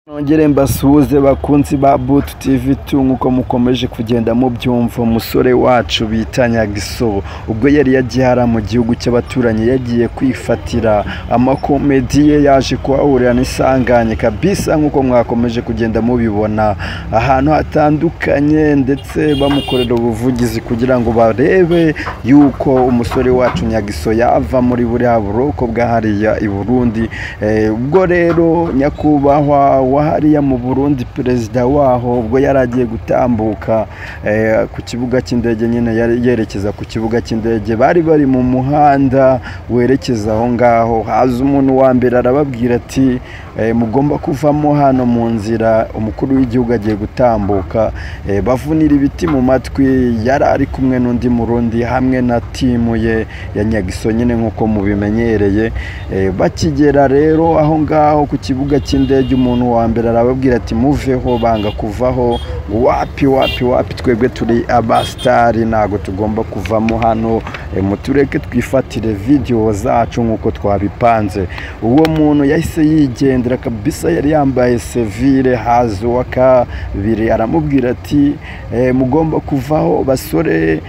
Nongere mbasuhuze bakunzi ba Boot TV nkuko mukomeje kugenda mubyumva umusore wacu bita Nyaxo ubwo yari yagihara mu gihugu cy'abaturanyi yagiye kwifatira amakomedi ye yaje kuhahurira n'isanganye kabisa nkuko mwakomeje kugenda mubibona ahantu hatandukanye ndetse bamukorera ubuvugizi kugira ngo barebe yuko umusore wacu Nyaxo yava muri buriya buroko bwahariya i Burundi ubwo rero nyakubahwa wahariya mu Burundi perezida waho ubwo yaragiye gutambuka ku kibuga cy'indege nyine yerekeza ku kibuga cy'indege bari mu muhanda werekeza aho ngaho haza umuntu wa mbere arababwira ati mugomba kuvamo hano mu nzira umukuru w'igihugu agiye gutambuka bavunira ibiti mu matwi yari ari kumwe n'undi Murundi hamwe na timu ye ya Nyaxo nyine nkuko mubimenyereye bakigera rero aho ngaho ku kibuga cy'indege umuntu wa mbere arababwira ati muveho banga kuvaho wapi twebwe turi abastari nago tugomba kuvamo hano mutureke twifatire video zacu nkuko twabipanze uwo muntu yahise yigendera kabisa yari yambaye civile hazo wakabiri aramubwira ati mugomba kuvaho basore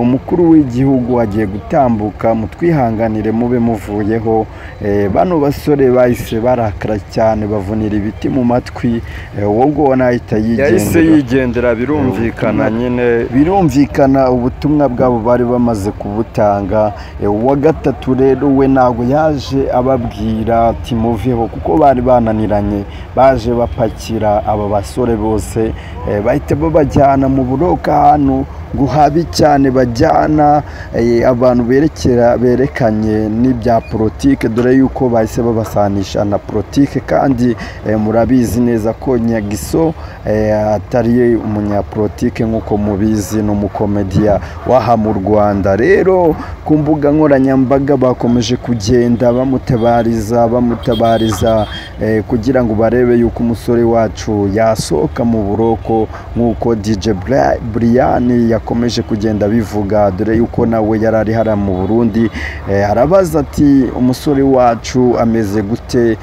umukuru w'igihugu agiye gutambuka mutwihanganire mube muvuyeho bano basore bahise barakara cyane bavunira ibiti mu matwi wowe nahita yigendera birumvikana nyine birumvikana ubutumwa bwabo bari bamaze kubutanga wa gatatu rero we nago yaje ababwira ati muveho kuko bari bananiranye baje bapakira aba basore bose bahita babajyana mu buroka hano guhabi cyane bajyana abantu berekanye n'ibya politike dore yuko bahise babasanisha na politike kandi murabizi neza ko Nyaxo atari umunyapolitike nkuko mubizi n'umukomediya waha mu Rwanda rero ku mbuga nkoranyambaga bakomeje kugenda bamutabariza kugira ngo barebe yuko umusore wacu yasohoka mu buroko nkuko DJ Brian yakomeje kugenda bivuga dore yuko nawe yarari hara mu Burundi arabaza ati umusore wacu ameze gute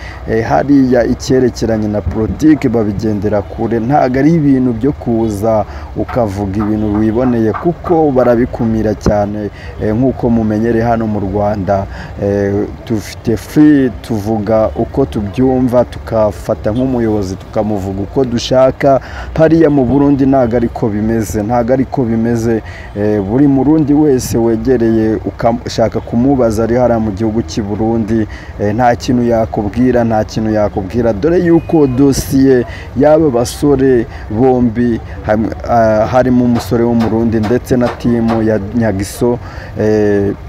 hariya icyerekeranye na politike babigendera kure ntago ari ibintu byo kuza ukavuga ibintu wiboneye kuko barabikumira cyane nkuko mumenyere hano mu Rwanda tufite free tuvuga uko tubyumva tukafata nk'umuyobozi tukamuvuga uko dushaka hariya mu Burundi ntago ariko bimeze buri Murundi wese wegereye ukashaka kumubaza ari hara mu gihugu cy'i Burundi nta kintu yakubwira dore yuko dosiye y'aba basore bombi harimo umusore wo Murundi ndetse na timu ya Nyaxo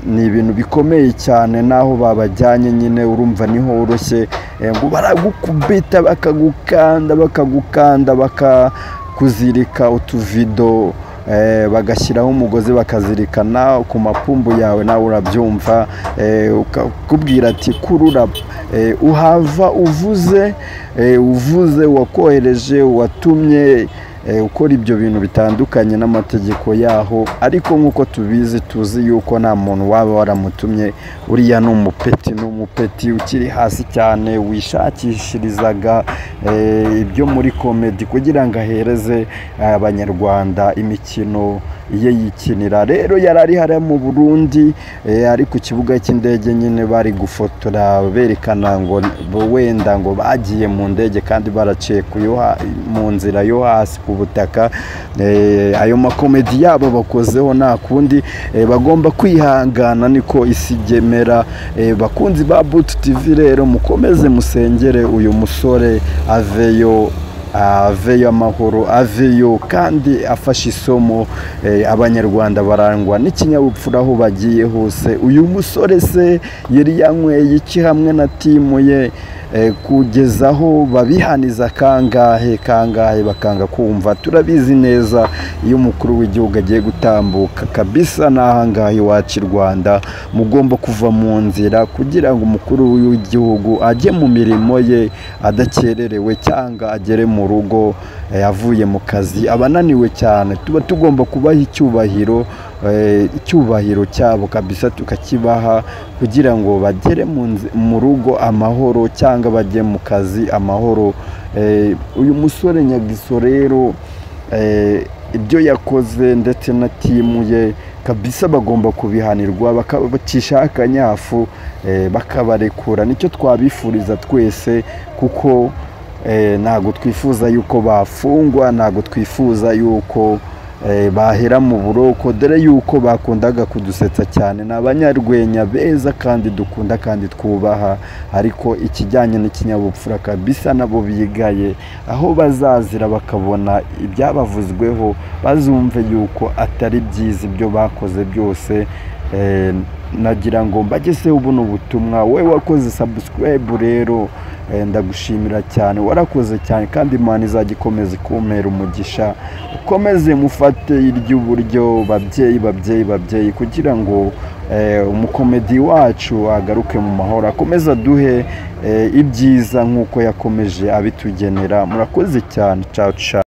ni ibintu bikomeye cyane naho babajyanye nyine urumva niho uroshye ngo baragukubita bakagukanda bakakuzirika utuvido bagashyiraho umugozi bakazirikana ku mapumbu yawe nawe urabyumva ukakubwira ati kurura uhava uvuze wakohereje watumye ukora ibyo bintu bitandukanye n'amategeko yaho ariko nkuko tuzi yuko nta muntu waba waramutumye uriya n'umupeti ukiri hasi cyane wishakishirizaga ibyo muri komedi kugira ngo ahereze abanyarwanda imikino iye yikinira rero yarari hara mu Burundi ari ku kibuga cy'indege nyine bari gufotora berekana ngo wenda ngo bagiye mu ndege kandi baraciye mu nzira yo hasi ku butaka ayo makomedi yabo bakozeho nta kundi bagomba kwihangana niko isigemera bakunzi ba Boot TV rero mukomeze musengere uyu musore aveyo amahoro aveyo kandi afashe isomo abanyarwanda barangwa n'ikinyabupfura aho bagiye hose uyu musore se yari yanyweye iki hamwe na timu ye kugezaho babihaniza kangahe bakanga kumva turabizi neza iyo umukuru w'igihugu agiye gutambuka kabisa nahangahe iwacu i Rwanda mugomba kuva mu nzira kugira ngo umukuru w'igihugu ajye mu mirimo ye adakererewe cyangwa agere mu rugo yavuye mu kazi abananiwe cyane tuba tugomba kubaha icyubahiro icyubahiro cyabo kabisa tukakibaha kugira ngo bagere mu rugo amahoro cyangwa bajye mu kazi amahoro. Uyu musore Nyaxo rero ibyo yakoze ndetse na timu ye kabisa bagomba kubihanirwa, bakabacisha akanyafu bakabarekura. Nicyo twabifuriza twese, kuko ntago twifuza yuko bafungwa, ntago twifuza yuko bahera mu buroko, dore yuko bakundaga kudusetsa cyane. Ni abanyarwenya beza kandi dukunda kandi twubaha, ariko ikijyanye n'ikinyabupfura kabisa nabo bigaye. Aho bazazira bakabona ibyabavuzweho, bazumve yuko atari byiza ibyo bakoze byose. Nagira ngo mbagezeho buno butumwa. We wakoze subscribe rero ndagushimira cyane, warakoze cyane, kandi Imana izajya ikomeza kumpera umugisha. Ukomeze mufate iry'uburyo babyeyi, kugira ngo umukomedi wacu agaruke mu mahoro, akomeza duhe ibyiza nk'uko yakomeje abitugenera. Murakoze cyane. Ciao ciao.